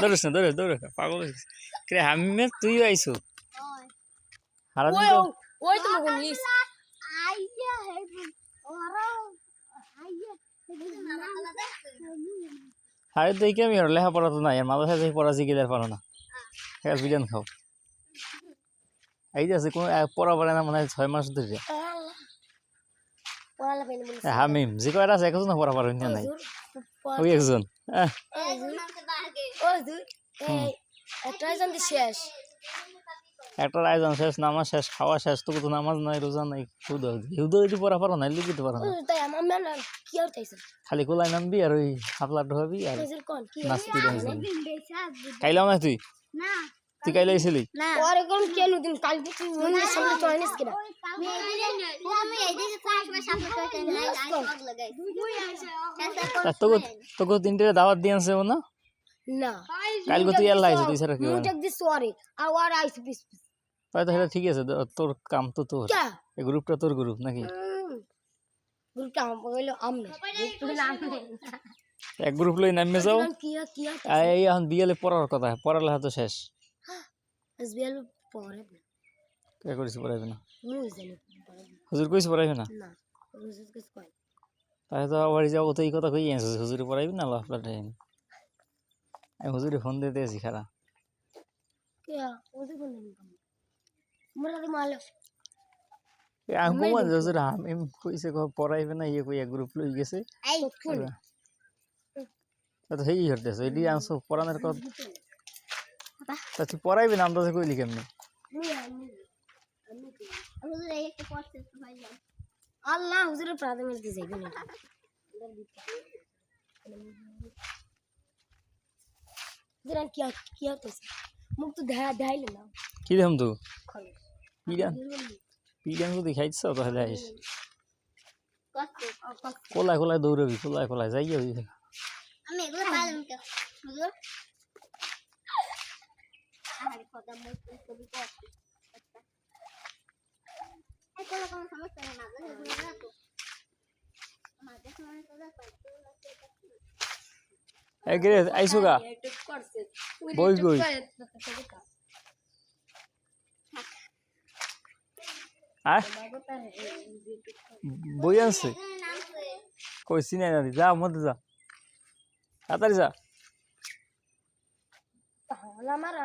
দৌড়স না দৌড় পাগল হইছিস কে হামিমে তুই আইছো হারা দিন তো ওই তো মগনিস আইয়া হে ওরা আইয়া হারে তুই কেমন আর লেখাপড়া তো নাই আর মাদ্রাসায় যাই পড়া শিখিলে পারো না হ্যাঁ বিরিয়ান খাও এই যে আছে কোনো পড়া পড়ে না মনে হয় 6 মাস ধরে পড়ালা পেন বলিস হামিম যে কয়টা আছে একজন পড়া পারো না নাই ওই একজন ও দুই এই একটা জানতে শেষ একটা আয়োজন শেষ নামাজ শেষ খাওয়া শেষ তো তো নামাজ নাই রোজা নাই হিউদো যদি পড়া পারো না লিখিতে পারো না তাই আমার ম্যান কি আর তাইছে খালি কোলাই নামবি আর ওই হাফলা ঢোকাবি আর তাইছে কোন কি নাচবি ডান্স বিন্দেছা কাইলাম না তুই না তুই কাইলে আইছিলি না আর কোন কেন দিন কাল তুই মনে সামনে তো আনিস কিনা আমি এইদিকে আসবে সামনে করে নাই আইস লাগাই তোকে তোকে তিনটে দাওয়াত দিয়ে আনছে না না কালকে তুই এলা আইছিস তুই সারা কি মুটেক দি সরি আর আইস পিস তাই তো সেটা ঠিক আছে তোর কাম তো তোর কে এই গ্রুপটা তোর গ্রুপ নাকি গ্রুপটা আম বলে আমনে গ্রুপটা নাম এক গ্রুপ লই নামে যাও কি এই এখন বিয়েলে পড়ার কথা পড়ালেখা তো শেষ এসবিএল পরে কে করিস পড়াইবে না মুই জানি হুজুর কইস পড়াইবে না না রোজ কিছু কই তাই তো বাড়ি যাবো তো এই কথা কই আনছিস হুজুরে পড়াইবে না লাফলা টাইম আমি হুজুরে ফোন দিয়ে দিয়েছি খারা কে ওদের কোন নাম মোরা দি মাল আমি কমান হুজুর আমি কইছে পড়াইবে না ইয়ে কই এক গ্রুপ লই গেছে এই কোন তো হেই হরতেছে এডি আনছো পড়ানোর কথা তা তুই পড়াইবি না আন্দাজে কইলি কেমনে আমি এই একটা করতে ভাই যাও আল্লাহ হুজুরের প্রাথমিক দিতে যাইবে না দিরান কি হতেছে মুখ তো দেখাইলে না কি দেম তো খলে পিডান পিডান যদি খাইছ তাহলে আইস করতে কোলায় কোলায় দৌড়বি কোলায় যাই যাবি আমি এগুলো পাইলাম তো হুজুর আরে কথা মই কবি করতে এই কোন সমস্যা নেই না হুজুর না তো আমাদের সময় তো পাইতো এ গরে আইসো গা বই বই আয় বই আনছে কই চিনে না যা মধ্যে যা তাড়াতাড়ি যা তাহলে মারা